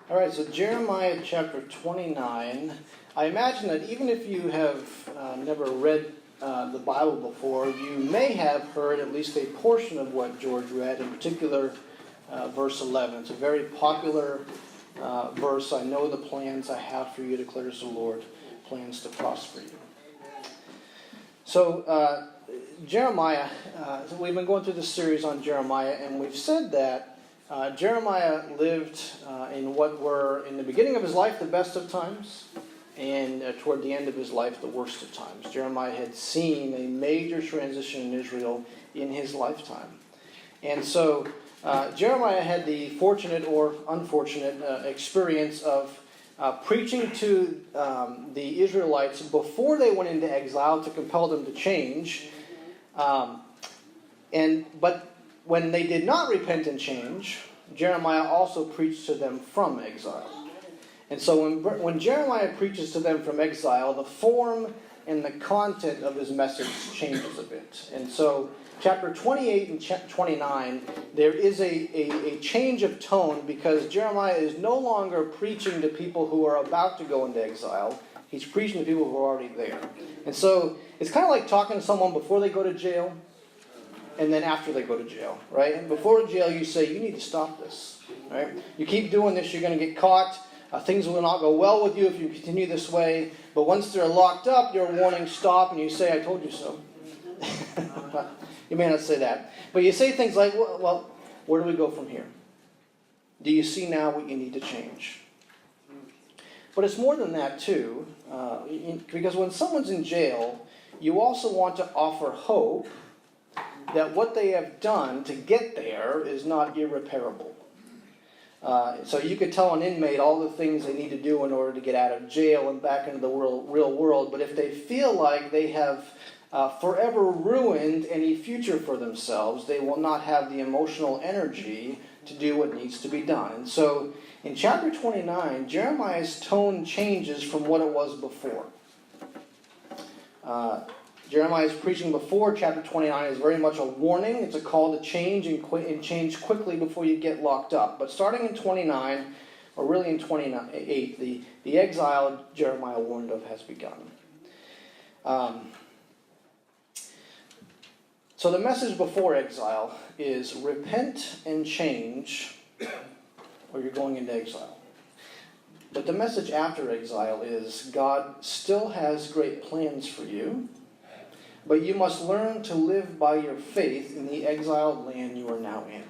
All right, so Jeremiah chapter 29. I imagine that even if you have never read the Bible before, you may have heard at least a portion of what George read, in particular verse 11. It's a very popular verse. I know the plans I have for you, declares the Lord, plans to prosper you. So Jeremiah, we've been going through this series on Jeremiah, and we've said that Jeremiah lived in what were, in the beginning of his life, the best of times, and toward the end of his life, the worst of times. Jeremiah had seen a major transition in Israel in his lifetime. And so Jeremiah had the fortunate or unfortunate experience of preaching to the Israelites before they went into exile to compel them to change. But when they did not repent and change, Jeremiah also preached to them from exile. And so when Jeremiah preaches to them from exile, the form and the content of his message changes a bit. And so chapter 28 and 29, there is a change of tone because Jeremiah is no longer preaching to people who are about to go into exile. He's preaching to people who are already there. And so it's kind of like talking to someone before they go to jail and then after they go to jail, right? And before jail, you say, you need to stop this, right? You keep doing this, you're going to get caught. Things will not go well with you if you continue this way. But once they're locked up, you're warning, stop, and you say, I told you so. You may not say that. But you say things like, well, where do we go from here? Do you see now what you need to change? But it's more than that, too. Because when someone's in jail, you also want to offer hope that what they have done to get there is not irreparable. So you could tell an inmate all the things they need to do in order to get out of jail and back into the real world, but if they feel like they have forever ruined any future for themselves, they will not have the emotional energy to do what needs to be done. And so in chapter 29, Jeremiah's tone changes from what it was before. Jeremiah's preaching before chapter 29 is very much a warning. It's a call to change and change quickly before you get locked up. But starting in 29, or really in 28, the exile Jeremiah warned of has begun. So the message before exile is repent and change, or you're going into exile. But the message after exile is God still has great plans for you, but you must learn to live by your faith in the exiled land you are now in.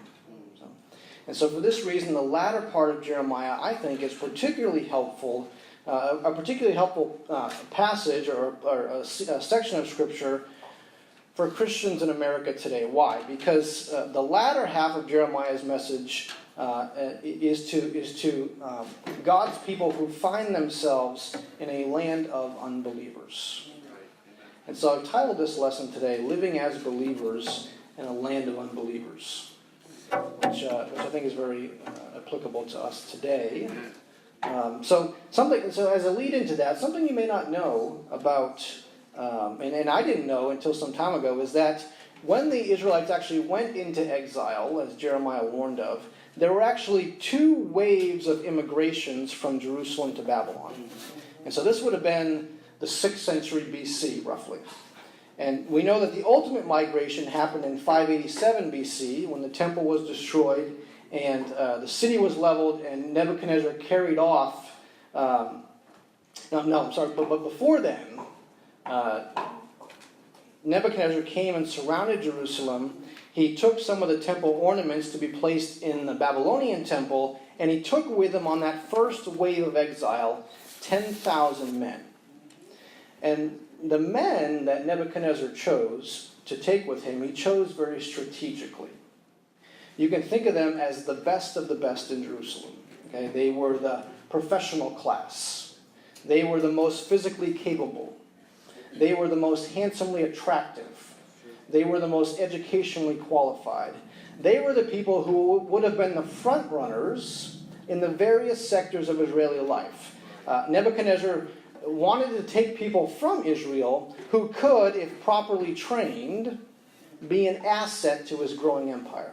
And so for this reason, the latter part of Jeremiah, I think, is particularly helpful, a particularly helpful passage or a section of Scripture for Christians in America today. Why? Because the latter half of Jeremiah's message is to God's people who find themselves in a land of unbelievers. And so I've titled this lesson today, Living as Believers in a Land of Unbelievers, which I think is very applicable to us today. So as a lead into that, something you may not know about, and I didn't know until some time ago, is that when the Israelites actually went into exile, as Jeremiah warned of, there were actually two waves of immigrations from Jerusalem to Babylon. And so this would have been the 6th century BC, roughly. And we know that the ultimate migration happened in 587 BC, when the temple was destroyed and the city was leveled and Nebuchadnezzar carried off... But before then, Nebuchadnezzar came and surrounded Jerusalem. He took some of the temple ornaments to be placed in the Babylonian temple, and he took with him on that first wave of exile 10,000 men. And the men that Nebuchadnezzar chose to take with him, he chose very strategically. You can think of them as the best of the best in Jerusalem. Okay? They were the professional class. They were the most physically capable. They were the most handsomely attractive. They were the most educationally qualified. They were the people who would have been the front runners in the various sectors of Israeli life. Nebuchadnezzar wanted to take people from Israel who could, if properly trained, be an asset to his growing empire.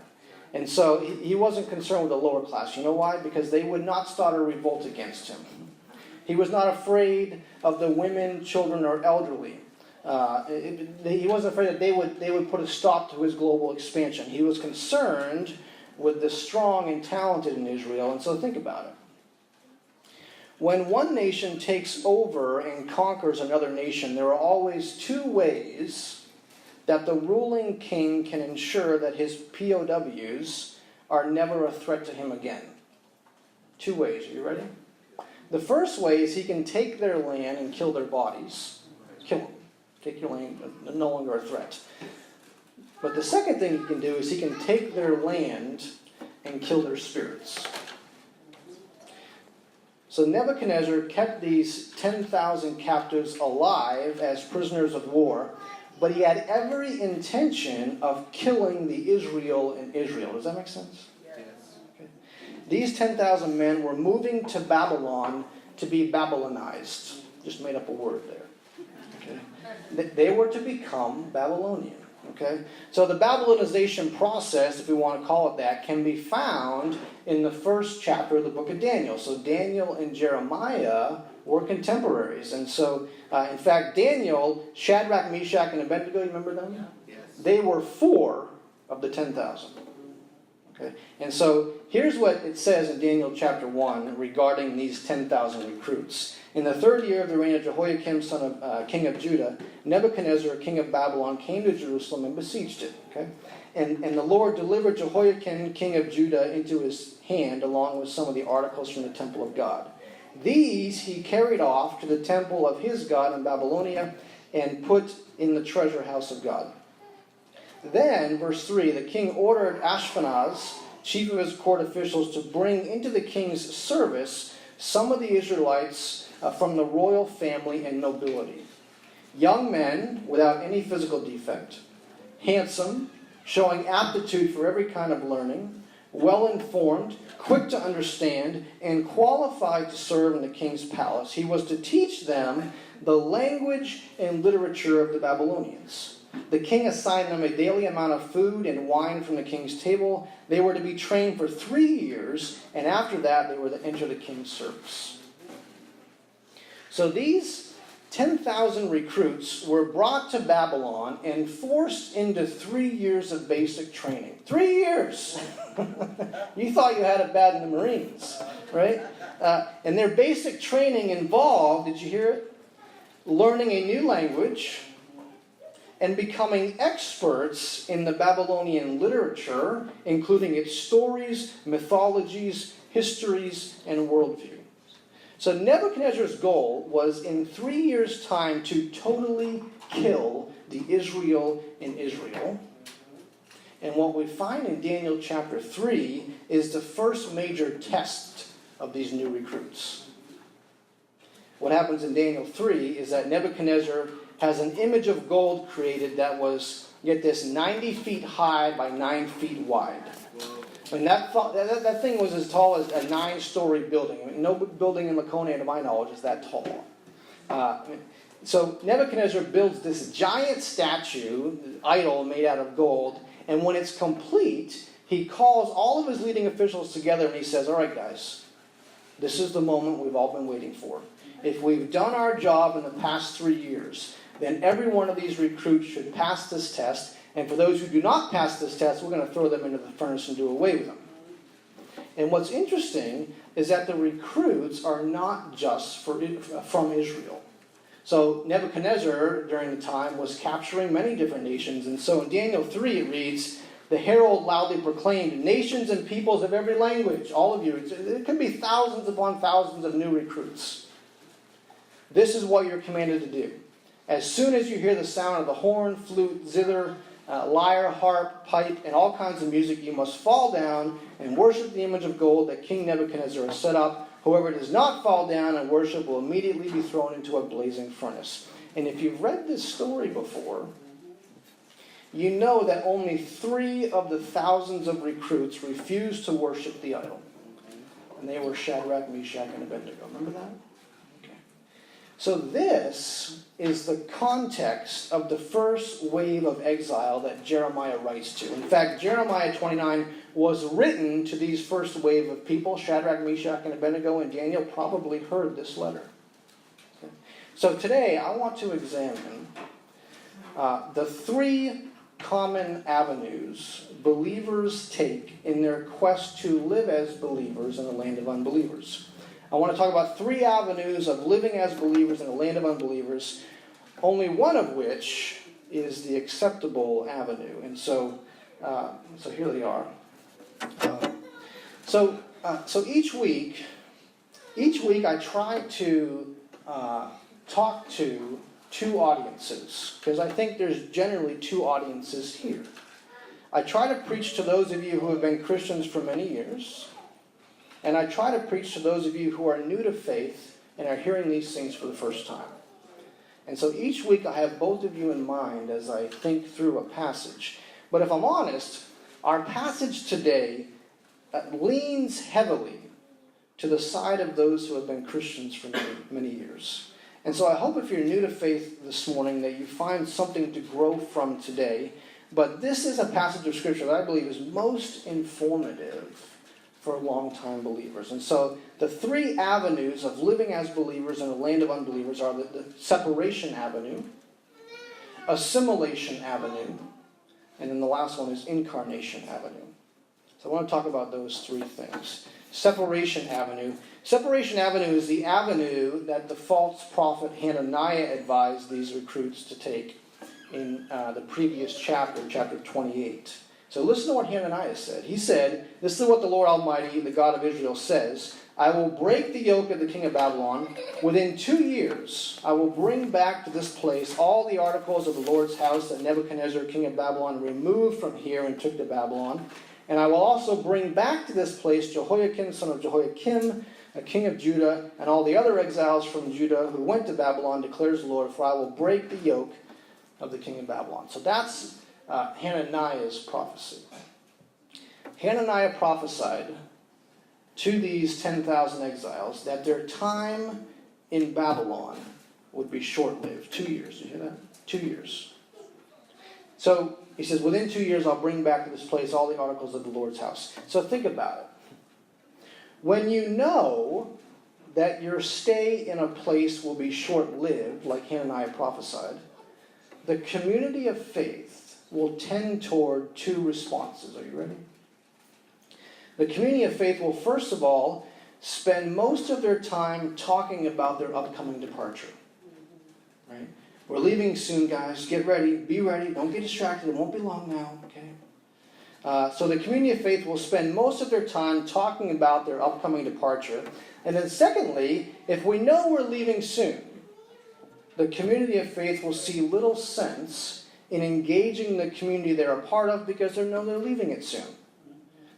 And so he wasn't concerned with the lower class. You know why? Because they would not start a revolt against him. He was not afraid of the women, children, or elderly. He wasn't afraid that they would put a stop to his global expansion. He was concerned with the strong and talented in Israel. And so think about it. When one nation takes over and conquers another nation, there are always two ways that the ruling king can ensure that his POWs are never a threat to him again. Two ways. Are you ready? The first way is he can take their land and kill their bodies. Kill them. Take your land, no longer a threat. But the second thing he can do is he can take their land and kill their spirits. So Nebuchadnezzar kept these 10,000 captives alive as prisoners of war, but he had every intention of killing the Israel in Israel. Does that make sense? Yes. Okay. These 10,000 men were moving to Babylon to be Babylonized. Just made up a word there. Okay. They were to become Babylonian. Okay? So the Babylonization process, if we want to call it that, can be found in the first chapter of the book of Daniel. So Daniel and Jeremiah were contemporaries. And so, in fact, Daniel, Shadrach, Meshach, and Abednego, you remember them? Yes. They were 4 of the 10,000. Okay? And so here's what it says in Daniel chapter 1 regarding these 10,000 recruits. In the 3rd year of the reign of Jehoiakim, king of Judah, Nebuchadnezzar, king of Babylon, came to Jerusalem and besieged it. Okay? And the Lord delivered Jehoiakim, king of Judah, into his hand, along with some of the articles from the temple of God. These he carried off to the temple of his God in Babylonia and put in the treasure house of God. Then, verse 3, the king ordered Ashpenaz, chief of his court officials, to bring into the king's service some of the Israelites from the royal family and nobility. Young men without any physical defect, handsome, showing aptitude for every kind of learning, well-informed, quick to understand, and qualified to serve in the king's palace. He was to teach them the language and literature of the Babylonians. The king assigned them a daily amount of food and wine from the king's table. They were to be trained for 3 years, and after that they were to enter the king's service. So these 10,000 recruits were brought to Babylon and forced into 3 years of basic training. 3 years! You thought you had it bad in the Marines, right? And their basic training involved, did you hear it? Learning a new language and becoming experts in the Babylonian literature, including its stories, mythologies, histories, and worldview. So Nebuchadnezzar's goal was in 3 years' time to totally kill the Israel in Israel. And what we find in Daniel chapter 3 is the first major test of these new recruits. What happens in Daniel 3 is that Nebuchadnezzar has an image of gold created that was, get this, 90 feet high by 9 feet wide. And that thing was as tall as a 9-story building. I mean, no building in Laconia, to my knowledge, is that tall. So Nebuchadnezzar builds this giant statue, idol made out of gold, and when it's complete, he calls all of his leading officials together and he says, all right, guys, this is the moment we've all been waiting for. If we've done our job in the past 3 years, then every one of these recruits should pass this test. And for those who do not pass this test, we're going to throw them into the furnace and do away with them. And what's interesting is that the recruits are not just from Israel. So Nebuchadnezzar, during the time, was capturing many different nations. And so in Daniel 3 it reads, the herald loudly proclaimed, nations and peoples of every language, all of you. It could be thousands upon thousands of new recruits. This is what you're commanded to do. As soon as you hear the sound of the horn, flute, zither, lyre, harp, pipe, and all kinds of music, you must fall down and worship the image of gold that King Nebuchadnezzar has set up. Whoever does not fall down and worship will immediately be thrown into a blazing furnace. And if you've read this story before, you know that only 3 of the thousands of recruits refused to worship the idol. And they were Shadrach, Meshach, and Abednego. Remember that? Okay. So this is the context of the first wave of exile that Jeremiah writes to. In fact, Jeremiah 29 was written to these first wave of people. Shadrach, Meshach, and Abednego, and Daniel probably heard this letter. Okay. So today I want to examine the three common avenues believers take in their quest to live as believers in a land of unbelievers. I want to talk about three avenues of living as believers in a land of unbelievers, only one of which is the acceptable avenue. And so here they are. So each week I try to talk to two audiences, because I think there's generally two audiences here. I try to preach to those of you who have been Christians for many years, and I try to preach to those of you who are new to faith and are hearing these things for the first time. And so each week I have both of you in mind as I think through a passage. But if I'm honest, our passage today leans heavily to the side of those who have been Christians for many, many years. And so I hope if you're new to faith this morning that you find something to grow from today. But this is a passage of Scripture that I believe is most informative for long-time believers. And so the three avenues of living as believers in a land of unbelievers are the separation avenue, assimilation avenue, and then the last one is incarnation avenue. So I want to talk about those three things. Separation avenue. Separation avenue is the avenue that the false prophet Hananiah advised these recruits to take in the previous chapter, chapter 28. So listen to what Hananiah said. He said, this is what the Lord Almighty, the God of Israel, says, I will break the yoke of the king of Babylon. Within 2 years, I will bring back to this place all the articles of the Lord's house that Nebuchadnezzar, king of Babylon, removed from here and took to Babylon. And I will also bring back to this place Jehoiakim, son of Jehoiakim, a king of Judah, and all the other exiles from Judah who went to Babylon, declares the Lord, for I will break the yoke of the king of Babylon. So that's Hananiah's prophecy. Hananiah prophesied to these 10,000 exiles that their time in Babylon would be short-lived. 2 years. Did you hear that? 2 years. So he says, within 2 years I'll bring back to this place all the articles of the Lord's house. So think about it. When you know that your stay in a place will be short-lived, like Hananiah prophesied, the community of faith will tend toward two responses. Are you ready? The community of faith will, first of all, spend most of their time talking about their upcoming departure. Right? We're leaving soon, guys. Get ready. Be ready. Don't get distracted. It won't be long now. Okay? So the community of faith will spend most of their time talking about their upcoming departure. And then secondly, if we know we're leaving soon, the community of faith will see little sense in engaging the community they're a part of because they know they're leaving it soon.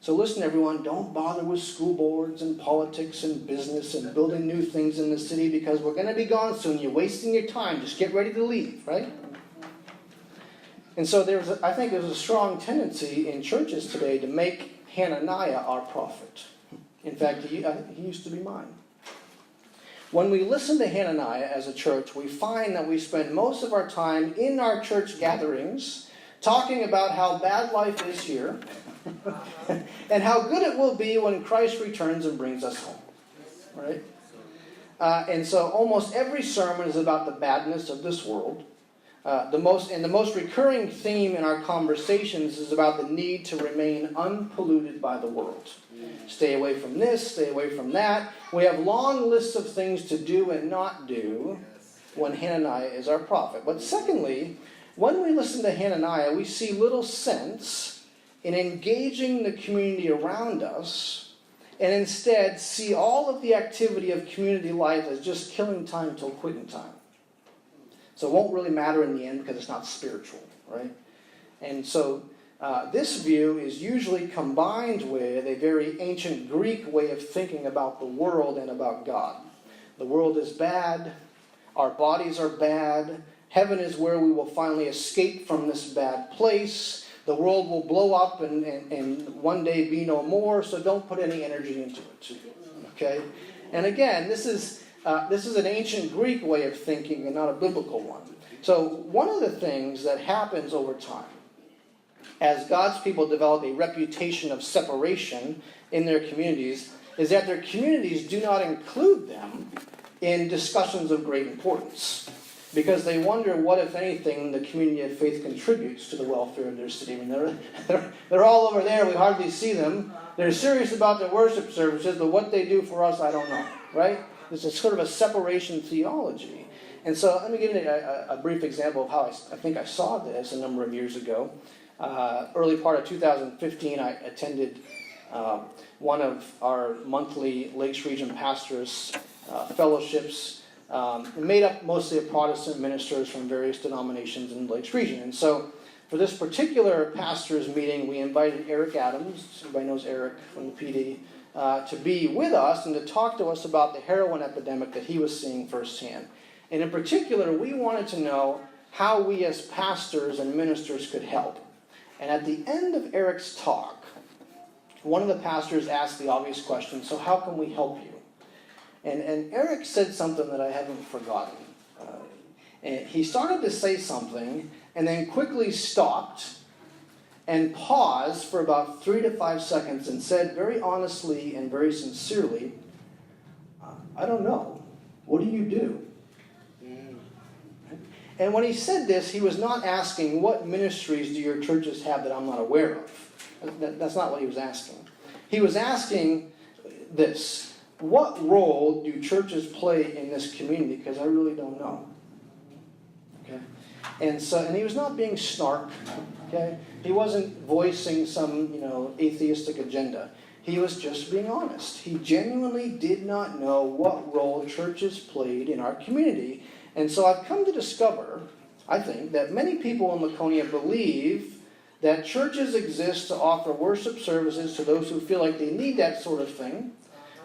So listen, everyone, don't bother with school boards and politics and business and building new things in the city because we're going to be gone soon. You're wasting your time. Just get ready to leave, right? And so I think there's a strong tendency in churches today to make Hananiah our prophet. In fact, he used to be mine. When we listen to Hananiah as a church, we find that we spend most of our time in our church gatherings talking about how bad life is here and how good it will be when Christ returns and brings us home. Right? And so almost every sermon is about the badness of this world. The most recurring theme in our conversations is about the need to remain unpolluted by the world. Stay away from this, stay away from that. We have long lists of things to do and not do when Hananiah is our prophet. But secondly, when we listen to Hananiah, we see little sense in engaging the community around us and instead see all of the activity of community life as just killing time till quitting time. So it won't really matter in the end because it's not spiritual, right? And so this view is usually combined with a very ancient Greek way of thinking about the world and about God. The world is bad. Our bodies are bad. Heaven is where we will finally escape from this bad place. The world will blow up and one day be no more, so don't put any energy into it. Okay? And again, this is this is an ancient Greek way of thinking and not a biblical one. So one of the things that happens over time, as God's people develop a reputation of separation in their communities, is that their communities do not include them in discussions of great importance. Because they wonder what, if anything, the community of faith contributes to the welfare of their city. I mean, they're all over there. We hardly see them. They're serious about their worship services, but what they do for us, I don't know. Right? It's a sort of a separation theology. And so let me give you a brief example of how I think I saw this a number of years ago. Early part of 2015, I attended one of our monthly Lakes Region pastors' fellowships, made up mostly of Protestant ministers from various denominations in the Lakes Region. And so for this particular pastor's meeting, we invited Eric Adams, everybody knows Eric from the PD, to be with us and to talk to us about the heroin epidemic that he was seeing firsthand. And in particular, we wanted to know how we as pastors and ministers could help. And at the end of Eric's talk, one of the pastors asked the obvious question, so how can we help you? And Eric said something that I haven't forgotten. And he started to say something and then quickly stopped and paused for about 3 to 5 seconds and said very honestly and very sincerely, I don't know. What do you do? And when he said this, he was not asking, what ministries do your churches have that I'm not aware of? That's not what he was asking. He was asking this, what role do churches play in this community? Because I really don't know. Okay? And he was not being snark. Okay? He wasn't voicing some, atheistic agenda. He was just being honest. He genuinely did not know what role churches played in our community. And so I've come to discover, I think, that many people in Laconia believe that churches exist to offer worship services to those who feel like they need that sort of thing.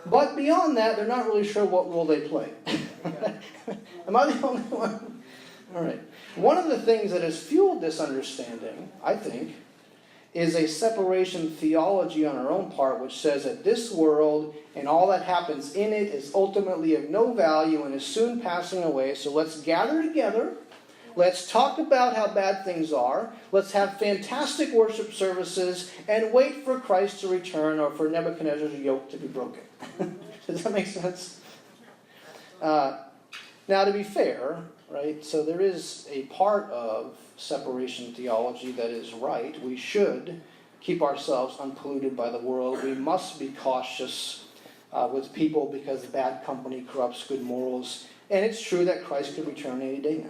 But beyond that, they're not really sure what role they play. Am I the only one? All right. One of the things that has fueled this understanding, I think, is a separation theology on our own part, which says that this world and all that happens in it is ultimately of no value and is soon passing away. So let's gather together. Let's talk about how bad things are. Let's have fantastic worship services and wait for Christ to return or for Nebuchadnezzar's yoke to be broken. Does that make sense? Now, to be fair, right, so there is a part of separation theology that is right. We should keep ourselves unpolluted by the world. We must be cautious with people because bad company corrupts good morals. And it's true that Christ could return any day now.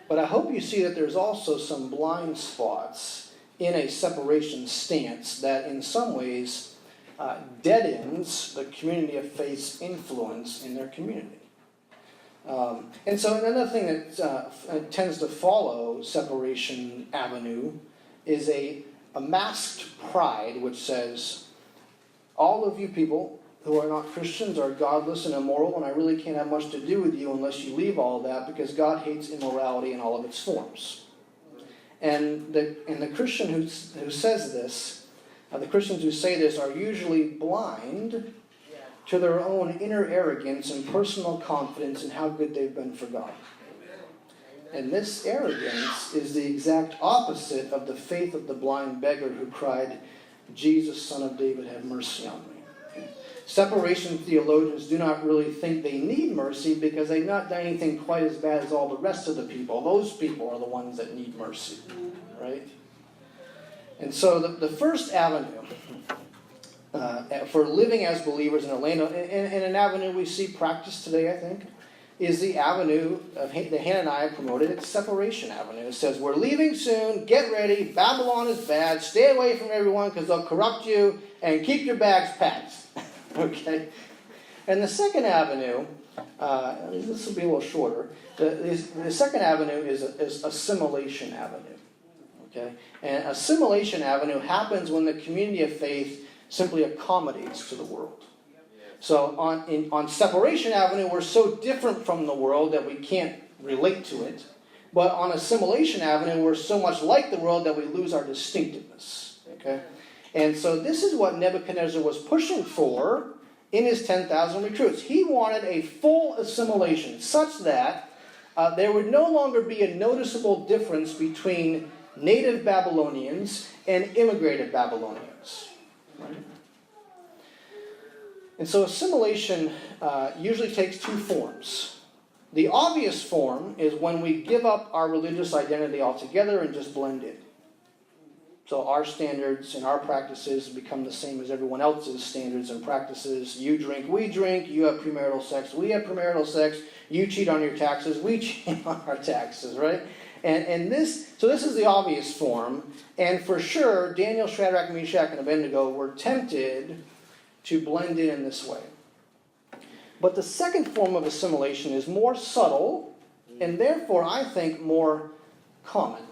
But I hope you see that there's also some blind spots in a separation stance that in some ways deadens the community of faith's influence in their community. And so another thing that tends to follow separation avenue is a masked pride which says, all of you people who are not Christians are godless and immoral, and I really can't have much to do with you unless you leave all of that, because God hates immorality in all of its forms. And the Christian who says this, the Christians who say this are usually blind to their own inner arrogance and personal confidence in how good they've been for God. And this arrogance is the exact opposite of the faith of the blind beggar who cried, Jesus, Son of David, have mercy on me. Separation theologians do not really think they need mercy because they've not done anything quite as bad as all the rest of the people. Those people are the ones that need mercy, right? And so the first avenue for living as believers in Orlando, and an avenue we see practiced today, I think, is the avenue that Hannah and I promoted. It's separation avenue. It says, we're leaving soon, get ready, Babylon is bad, stay away from everyone because they'll corrupt you, and keep your bags packed. Okay? And the second avenue, this will be a little shorter, the second avenue is assimilation avenue. Okay? And assimilation avenue happens when the community of faith simply accommodates to the world. So on separation avenue, we're so different from the world that we can't relate to it. But on assimilation avenue, we're so much like the world that we lose our distinctiveness. Okay? And so this is what Nebuchadnezzar was pushing for in his 10,000 recruits. He wanted a full assimilation such that there would no longer be a noticeable difference between native Babylonians and immigrated Babylonians. Right? And so assimilation usually takes two forms. The obvious form is when we give up our religious identity altogether and just blend in. So our standards and our practices become the same as everyone else's standards and practices. You drink, we drink. You have premarital sex, we have premarital sex. You cheat on your taxes, we cheat on our taxes, right? And this is the obvious form. And for sure, Daniel, Shadrach, Meshach, and Abednego were tempted to blend in this way. But the second form of assimilation is more subtle and therefore, I think, more common.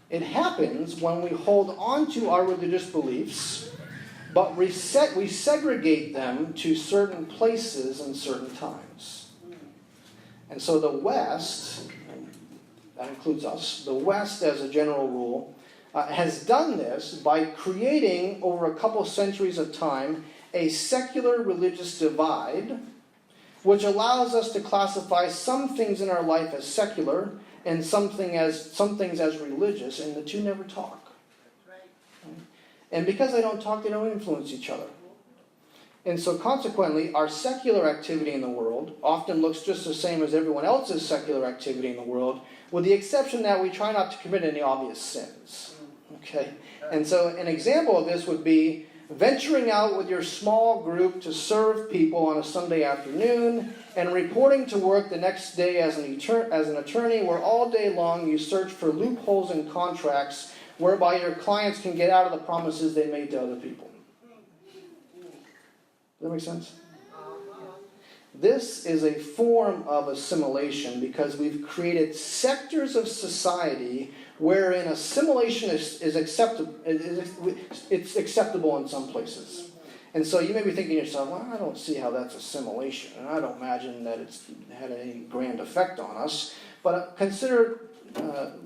It happens when we hold on to our religious beliefs, but we segregate them to certain places and certain times. And so the West, that includes us, the West as a general rule, has done this by creating, over a couple centuries of time, a secular religious divide, which allows us to classify some things in our life as secular and some things as religious, and the two never talk. And because they don't talk, they don't influence each other. And so consequently, our secular activity in the world often looks just the same as everyone else's secular activity in the world, with the exception that we try not to commit any obvious sins. Okay? And so an example of this would be venturing out with your small group to serve people on a Sunday afternoon and reporting to work the next day as an attorney, where all day long you search for loopholes in contracts whereby your clients can get out of the promises they made to other people. Does that make sense? This is a form of assimilation because we've created sectors of society wherein assimilation is acceptable. It's acceptable in some places. And so you may be thinking to yourself, well, I don't see how that's assimilation, and I don't imagine that it's had any grand effect on us. But consider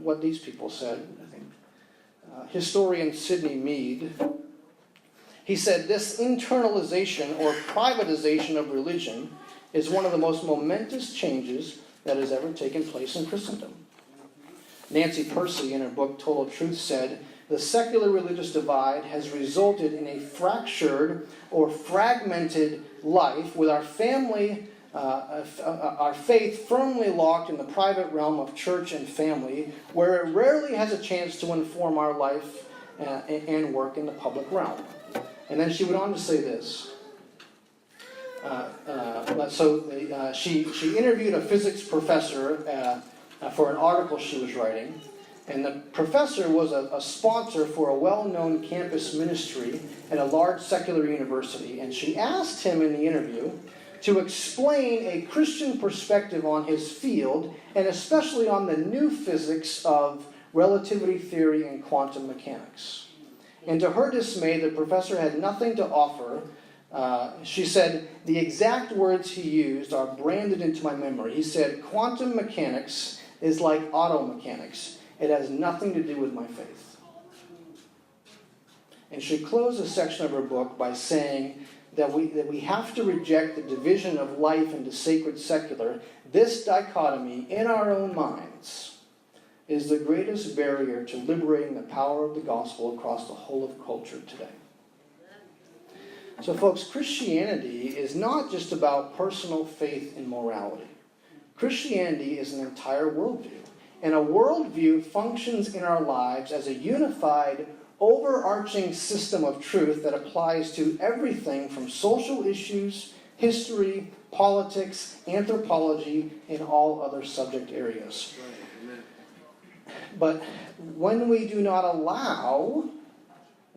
what these people said, I think. Historian Sidney Mead, he said, this internalization or privatization of religion is one of the most momentous changes that has ever taken place in Christendom. Nancy Percy, in her book Total Truth, said, the secular religious divide has resulted in a fractured or fragmented life with our faith firmly locked in the private realm of church and family, where it rarely has a chance to inform our life and work in the public realm. And then she went on to say this. She interviewed a physics professor for an article she was writing. And the professor was a sponsor for a well-known campus ministry at a large secular university. And she asked him in the interview to explain a Christian perspective on his field, and especially on the new physics of relativity theory and quantum mechanics. And to her dismay, the professor had nothing to offer. She said, the exact words he used are branded into my memory. He said, quantum mechanics is like auto mechanics. It has nothing to do with my faith. And she closed a section of her book by saying that we have to reject the division of life into sacred secular. This dichotomy in our own minds is the greatest barrier to liberating the power of the gospel across the whole of culture today. So folks, Christianity is not just about personal faith and morality. Christianity is an entire worldview. And a worldview functions in our lives as a unified, overarching system of truth that applies to everything from social issues, history, politics, anthropology, and all other subject areas. But when we do not allow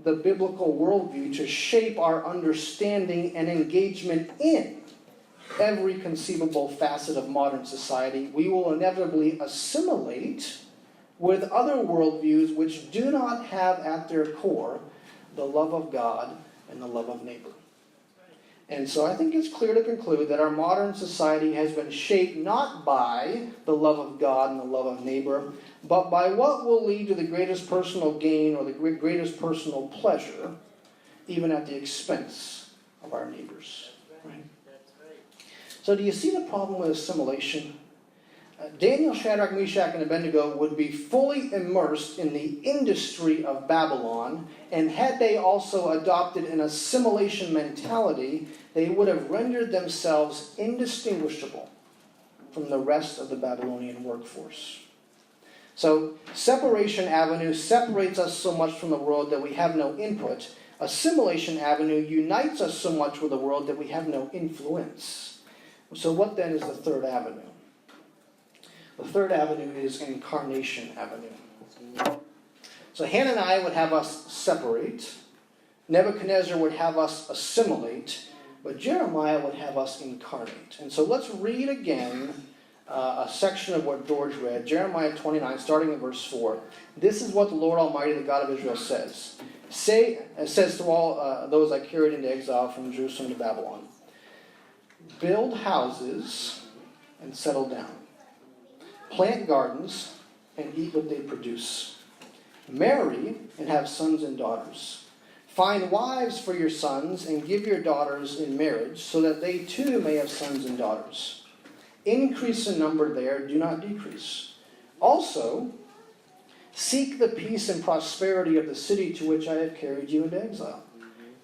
the biblical worldview to shape our understanding and engagement in every conceivable facet of modern society, we will inevitably assimilate with other worldviews which do not have at their core the love of God and the love of neighbor. And so I think it's clear to conclude that our modern society has been shaped not by the love of God and the love of neighbor, but by what will lead to the greatest personal gain or the greatest personal pleasure, even at the expense of our neighbors. Right? So do you see the problem with assimilation? Daniel, Shadrach, Meshach, and Abednego would be fully immersed in the industry of Babylon, and had they also adopted an assimilation mentality, they would have rendered themselves indistinguishable from the rest of the Babylonian workforce. So, Separation Avenue separates us so much from the world that we have no input. Assimilation Avenue unites us so much with the world that we have no influence. So what then is the third avenue? The third avenue is Incarnation Avenue. So Hananiah would have us separate. Nebuchadnezzar would have us assimilate. But Jeremiah would have us incarnate. And so let's read again a section of what George read. Jeremiah 29, starting in verse 4. This is what the Lord Almighty, the God of Israel, says. It says to all those I carried into exile from Jerusalem to Babylon. Build houses and settle down. Plant gardens and eat what they produce. Marry and have sons and daughters. Find wives for your sons and give your daughters in marriage, so that they too may have sons and daughters. Increase in number there, do not decrease. Also, seek the peace and prosperity of the city to which I have carried you into exile.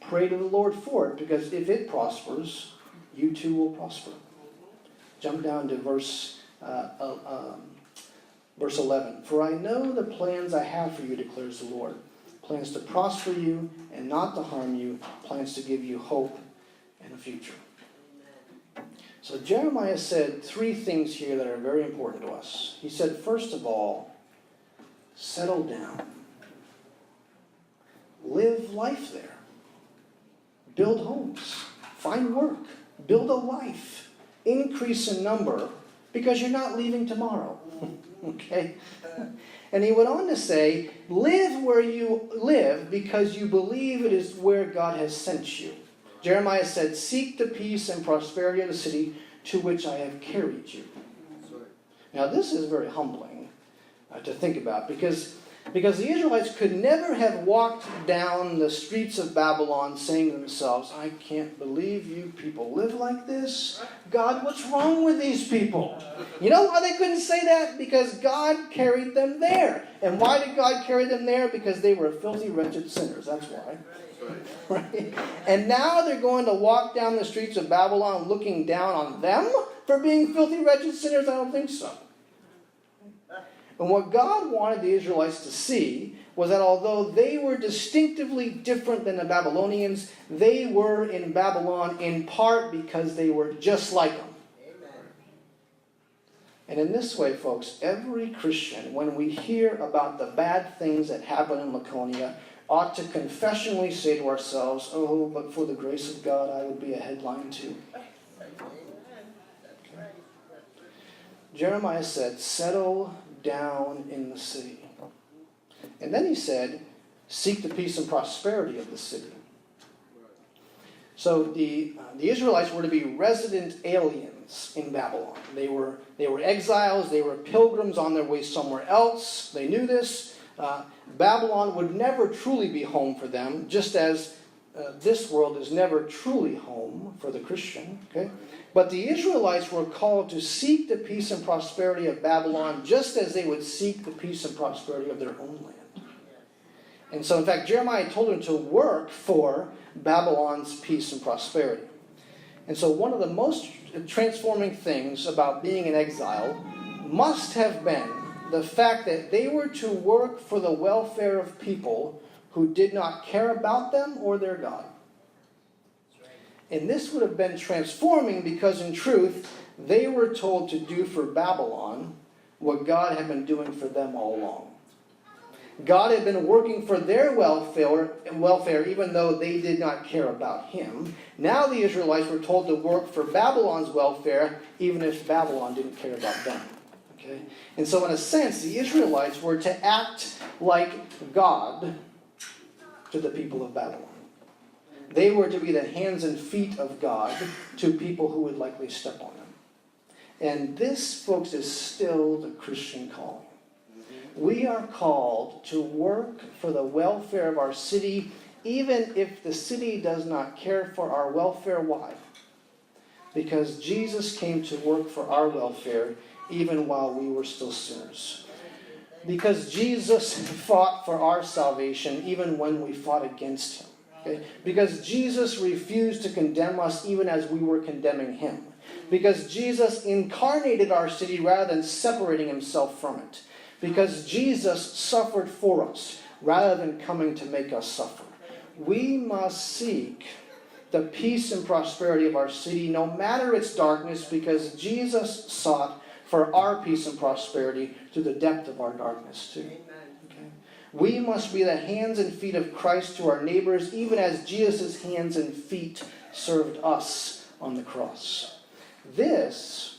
Pray to the Lord for it, because if it prospers, you too will prosper. Jump down to verse 11. For I know the plans I have for you, declares the Lord. Plans to prosper you and not to harm you. Plans to give you hope and a future. So Jeremiah said three things here that are very important to us. He said, first of all, settle down. Live life there. Build homes. Find work. Build a life. Increase in number, because you're not leaving tomorrow. Okay? And he went on to say, live where you live because you believe it is where God has sent you. Jeremiah said, seek the peace and prosperity of the city to which I have carried you. Now this is very humbling to think about, because the Israelites could never have walked down the streets of Babylon saying to themselves, I can't believe you people live like this. God, what's wrong with these people? You know why they couldn't say that? Because God carried them there. And why did God carry them there? Because they were filthy, wretched sinners. That's why. Right? And now they're going to walk down the streets of Babylon looking down on them for being filthy, wretched sinners? I don't think so. And what God wanted the Israelites to see was that although they were distinctively different than the Babylonians, they were in Babylon in part because they were just like them. Amen. And in this way, folks, every Christian, when we hear about the bad things that happen in Laconia, ought to confessionally say to ourselves, oh, but for the grace of God, I would be a headline too. Okay. Jeremiah said, settle down in the city. And then he said, seek the peace and prosperity of the city. So the Israelites were to be resident aliens in Babylon. They were exiles. They were pilgrims on their way somewhere else. They knew this. Babylon would never truly be home for them, just as this world is never truly home for the Christian. Okay? But the Israelites were called to seek the peace and prosperity of Babylon just as they would seek the peace and prosperity of their own land. And so, in fact, Jeremiah told them to work for Babylon's peace and prosperity. And so one of the most transforming things about being in exile must have been the fact that they were to work for the welfare of people who did not care about them or their God. And this would have been transforming because, in truth, they were told to do for Babylon what God had been doing for them all along. God had been working for their welfare even though they did not care about him. Now the Israelites were told to work for Babylon's welfare even if Babylon didn't care about them. Okay? And so in a sense, the Israelites were to act like God to the people of Babylon. They were to be the hands and feet of God to people who would likely step on them. And this, folks, is still the Christian calling. We are called to work for the welfare of our city even if the city does not care for our welfare. Why? Because Jesus came to work for our welfare even while we were still sinners. Because Jesus fought for our salvation even when we fought against him. Okay? Because Jesus refused to condemn us even as we were condemning him. Because Jesus incarnated our city rather than separating himself from it. Because Jesus suffered for us rather than coming to make us suffer. We must seek the peace and prosperity of our city, no matter its darkness, because Jesus sought for our peace and prosperity to the depth of our darkness too. Okay? We must be the hands and feet of Christ to our neighbors, even as Jesus' hands and feet served us on the cross. This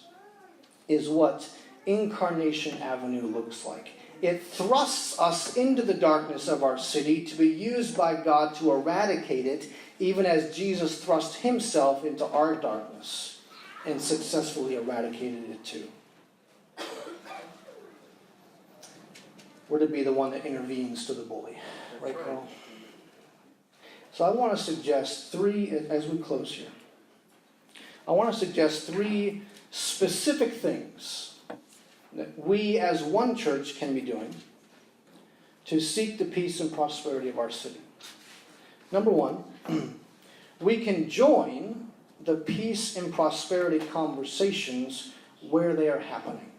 is what Incarnation Avenue looks like. It thrusts us into the darkness of our city to be used by God to eradicate it, even as Jesus thrust himself into our darkness and successfully eradicated it too. We're to be the one that intervenes to the bully. Right, Carl? So I want to suggest three, as we close here, I want to suggest three specific things that we as one church can be doing to seek the peace and prosperity of our city. Number one, we can join the peace and prosperity conversations where they are happening.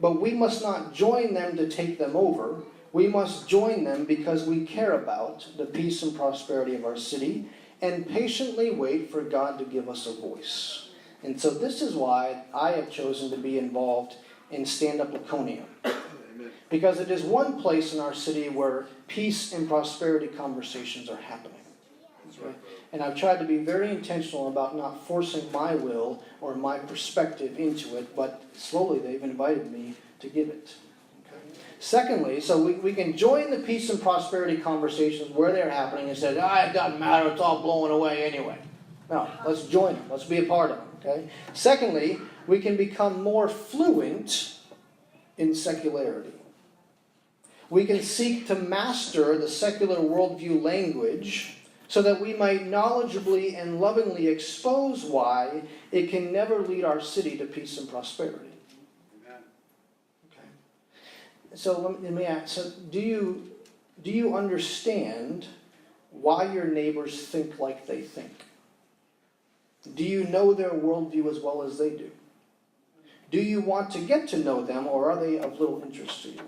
But we must not join them to take them over. We must join them because we care about the peace and prosperity of our city and patiently wait for God to give us a voice. And so this is why I have chosen to be involved in Stand Up Laconia. Because it is one place in our city where peace and prosperity conversations are happening. Right? And I've tried to be very intentional about not forcing my will or my perspective into it, but slowly they've invited me to give it. Okay. Secondly, so we can join the peace and prosperity conversations where they're happening and say, it doesn't matter, it's all blowing away anyway. No, let's join them. Let's be a part of them. Okay. Secondly, we can become more fluent in secularity. We can seek to master the secular worldview language so that we might knowledgeably and lovingly expose why it can never lead our city to peace and prosperity. Amen. Okay. So let me ask, so do you understand why your neighbors think like they think? Do you know their worldview as well as they do? Do you want to get to know them, or are they of little interest to you?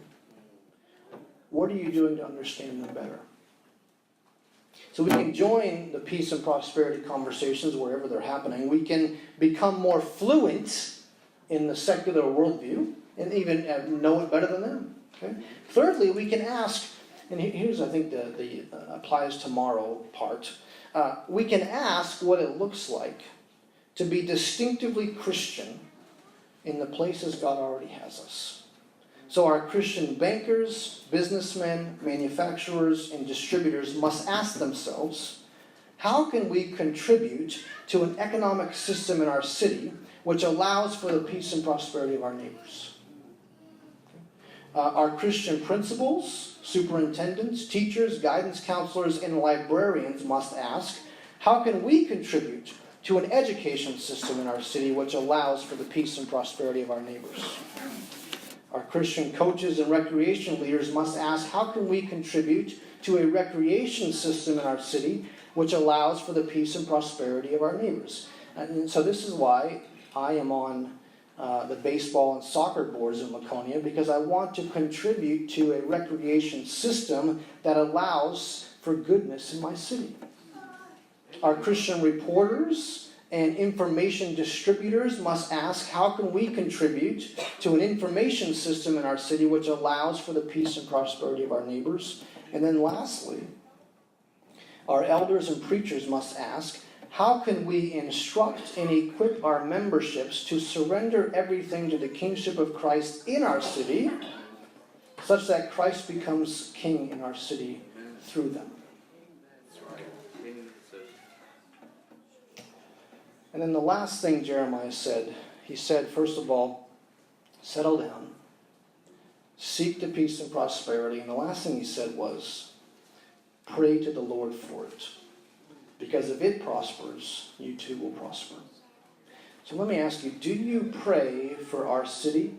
What are you doing to understand them better? So we can join the peace and prosperity conversations wherever they're happening. We can become more fluent in the secular worldview and even know it better than them. Okay? Thirdly, we can ask, and here's I think the applies tomorrow part. We can ask what it looks like to be distinctively Christian in the places God already has us. So our Christian bankers, businessmen, manufacturers, and distributors must ask themselves, how can we contribute to an economic system in our city which allows for the peace and prosperity of our neighbors? Our Christian principals, superintendents, teachers, guidance counselors, and librarians must ask, how can we contribute to an education system in our city which allows for the peace and prosperity of our neighbors? Our Christian coaches and recreation leaders must ask, how can we contribute to a recreation system in our city which allows for the peace and prosperity of our neighbors? And so this is why I am on the baseball and soccer boards in Laconia, because I want to contribute to a recreation system that allows for goodness in my city. Our Christian reporters and information distributors must ask, how can we contribute to an information system in our city which allows for the peace and prosperity of our neighbors? And then lastly, our elders and preachers must ask, how can we instruct and equip our memberships to surrender everything to the kingship of Christ in our city, such that Christ becomes king in our city through them? And then the last thing Jeremiah said, he said, first of all, settle down, seek the peace and prosperity. And the last thing he said was, pray to the Lord for it. Because if it prospers, you too will prosper. So let me ask you, do you pray for our city?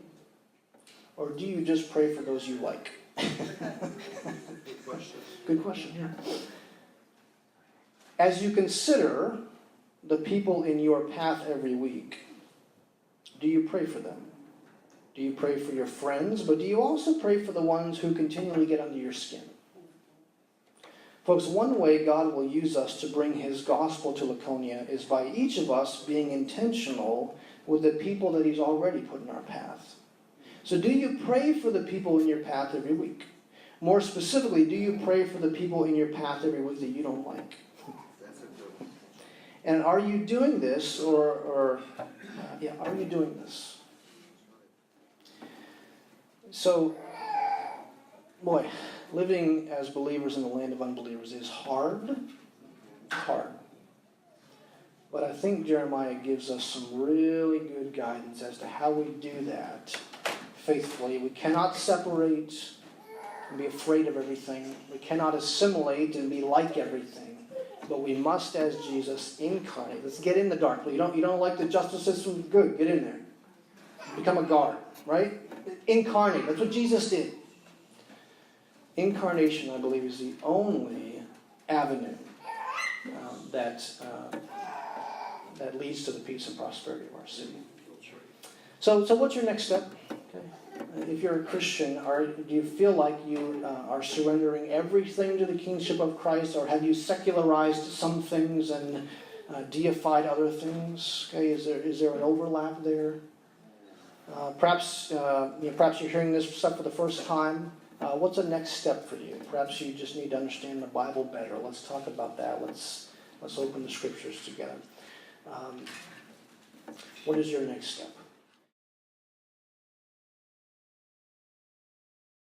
Or do you just pray for those you like? Good question. Good question, yeah. As you consider the people in your path every week, do you pray for them? Do you pray for your friends? But do you also pray for the ones who continually get under your skin? Folks, one way God will use us to bring his gospel to Laconia is by each of us being intentional with the people that he's already put in our path. So do you pray for the people in your path every week? More specifically, do you pray for the people in your path every week that you don't like? That's a good one. And are you doing this, are you doing this? So, boy, living as believers in the land of unbelievers is hard. Hard. But I think Jeremiah gives us some really good guidance as to how we do that faithfully. We cannot separate and be afraid of everything. We cannot assimilate and be like everything. But we must, as Jesus, incarnate. Let's get in the dark. You don't like the justice system? Good, get in there. Become a guard, right? Incarnate. That's what Jesus did. Incarnation, I believe, is the only avenue that leads to the peace and prosperity of our city. So what's your next step? Okay. If you're a Christian, do you feel like you are surrendering everything to the kingship of Christ, or have you secularized some things and deified other things? Okay, is there an overlap there? Perhaps you're hearing this stuff for the first time. What's the next step for you? Perhaps you just need to understand the Bible better. Let's talk about that. Let's open the scriptures together. What is your next step?